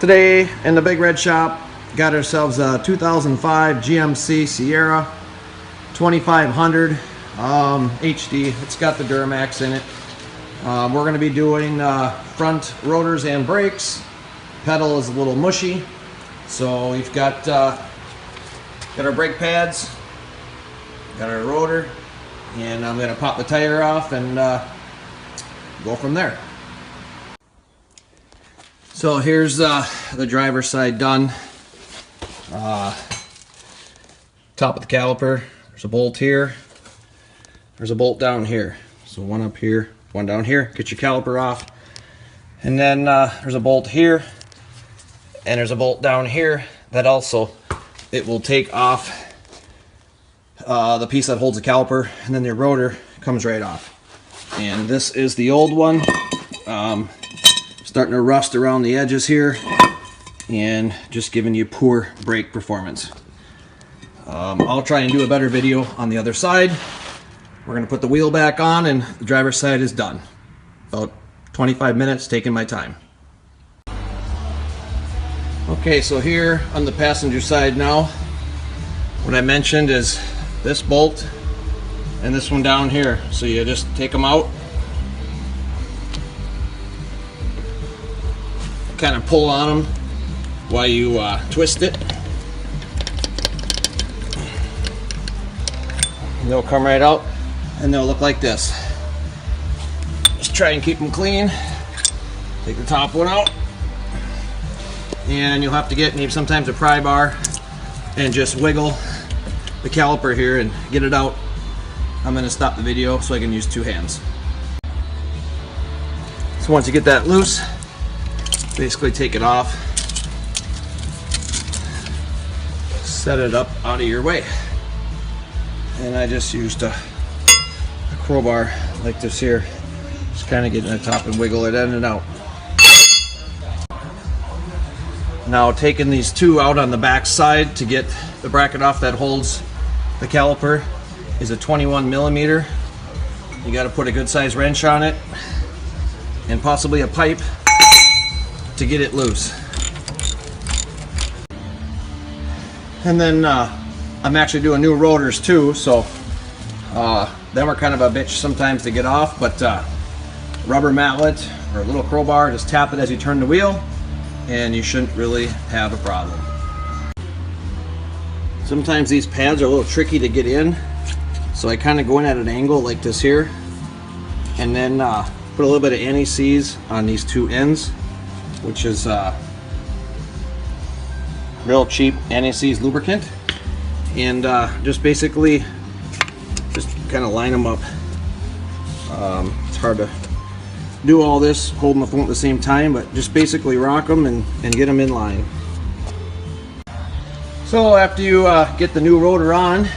Today in the Big Red Shop, got ourselves a 2005 GMC Sierra 2500 HD. It's got the Duramax in it. We're going to be doing front rotors and brakes. Pedal is a little mushy, so we've got our brake pads, got our rotor, and I'm going to pop the tire off and go from there. So here's the driver's side done. Top of the caliper, there's a bolt here, there's a bolt down here. So one up here, one down here, get your caliper off. And then there's a bolt here, and there's a bolt down here that also, it will take off the piece that holds the caliper, and then the rotor comes right off. And this is the old one. Starting to rust around the edges here and just giving you poor brake performance. I'll try and do a better video on the other side. We're going to put the wheel back on and the driver's side is done. About 25 minutes, taking my time. Okay, so here on the passenger side now, what I mentioned is this bolt and this one down here. So you just take them out, kind of pull on them while you twist it, and they'll come right out and they'll look like this. Just try and keep them clean. Take the top one out, and you'll have to get maybe sometimes a pry bar and just wiggle the caliper here and get it out. I'm going to stop the video so I can use two hands. So once you get that loose, basically take it off, set it up out of your way, and I just used a crowbar like this here, just kind of get in the top and wiggle it in and out. Now taking these two out on the back side to get the bracket off that holds the caliper is a 21 millimeter. You got to put a good size wrench on it and possibly a pipe to get it loose. And then I'm actually doing new rotors too, so them are kind of a bitch sometimes to get off, but rubber mallet or a little crowbar, just tap it as you turn the wheel and you shouldn't really have a problem. Sometimes these pads are a little tricky to get in, so I kind of go in at an angle like this here, and then put a little bit of anti-seize on these two ends, which is real cheap anti-seize lubricant, and just basically just kind of line them up. It's hard to do all this holding the phone at the same time, but just basically rock them and get them in line. So after you get the new rotor on,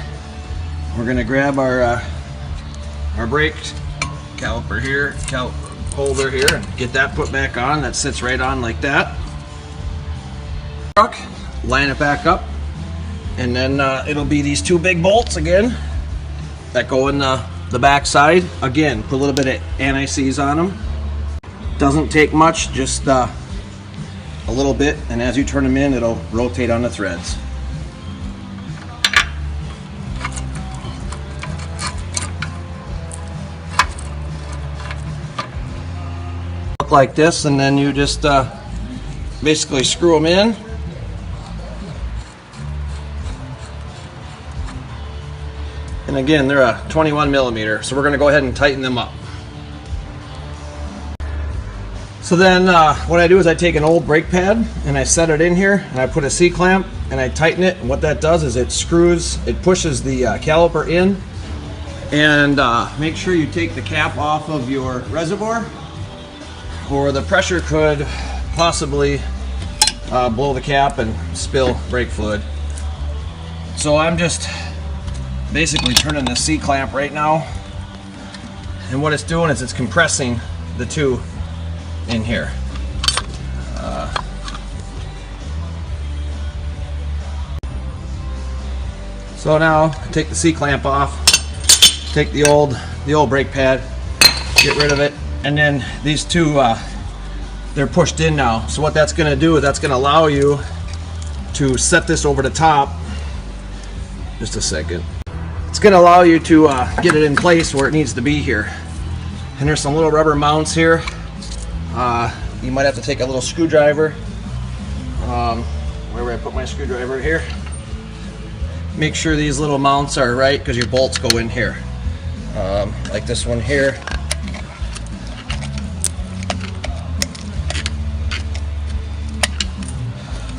we're going to grab our brake caliper here, holder here, and get that put back on. That sits right on like that. Line it back up, and then it'll be these two big bolts again that go in the back side. Again, put a little bit of anti-seize on them. Doesn't take much, just a little bit, and as you turn them in, it'll rotate on the threads. Like this, and then you just basically screw them in, and again they're a 21 millimeter, so we're going to go ahead and tighten them up. So then what I do is I take an old brake pad and I set it in here, and I put a C-clamp and I tighten it, and what that does is it pushes the caliper in, and make sure you take the cap off of your reservoir, or the pressure could possibly blow the cap and spill brake fluid. So I'm just basically turning the C-clamp right now, and what it's doing is it's compressing the two in here. So now take the C-clamp off, take the old brake pad, get rid of it, and then these two they're pushed in now. So what that's going to do is that's going to allow you to set this over the top. Just a second. It's going to allow you to get it in place where it needs to be here. And there's some little rubber mounts here. You might have to take a little screwdriver. Where would I put my screwdriver? Here. Make sure these little mounts are right, because your bolts go in here. Like this one here.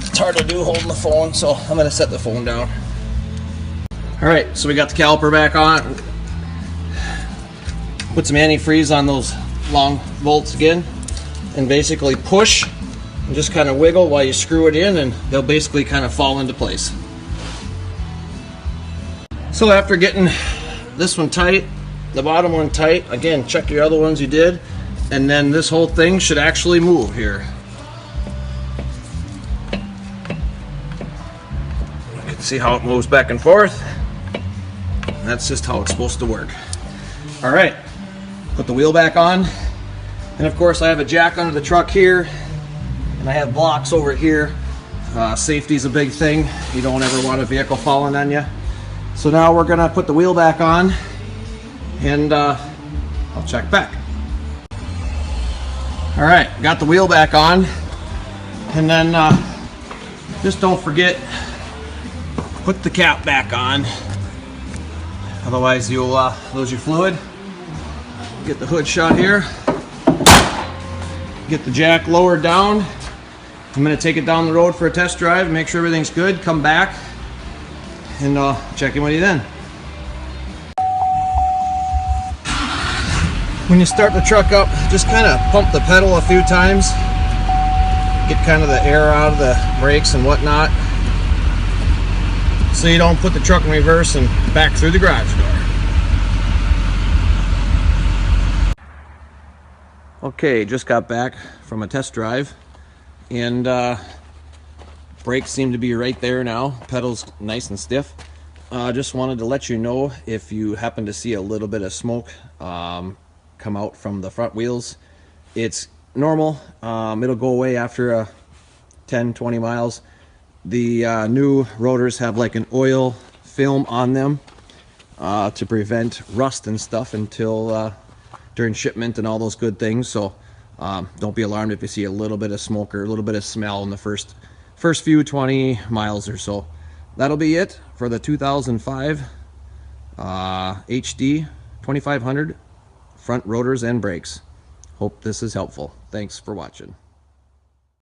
It's hard to do holding the phone, so I'm going to set the phone down. Alright, so we got the caliper back on. Put some antifreeze on those long bolts again, and basically push and just kind of wiggle while you screw it in, and they'll basically kind of fall into place. So after getting this one tight, the bottom one tight, again, check your other ones you did, and then this whole thing should actually move here. You can see how it moves back and forth. That's just how it's supposed to work. All right, put the wheel back on, and of course I have a jack under the truck here, and I have blocks over here. Safety is a big thing. You don't ever want a vehicle falling on you. So now we're gonna put the wheel back on, and I'll check back. All right, got the wheel back on, and then just don't forget, put the cap back on. Otherwise you'll lose your fluid. Get the hood shut here. Get the jack lowered down. I'm going to take it down the road for a test drive, make sure everything's good, come back, and I'll check in with you then. When you start the truck up, just kind of pump the pedal a few times. Get kind of the air out of the brakes and whatnot, so you don't put the truck in reverse and back through the garage door. Okay, just got back from a test drive, and brakes seem to be right there now. Pedals nice and stiff. Just wanted to let you know if you happen to see a little bit of smoke come out from the front wheels. It's normal. It'll go away after 10-20 miles. The new rotors have like an oil film on them to prevent rust and stuff until during shipment and all those good things. So don't be alarmed if you see a little bit of smoke or a little bit of smell in the first few 20 miles or so. That'll be it for the 2005 HD 2500 front rotors and brakes. Hope this is helpful. Thanks for watching.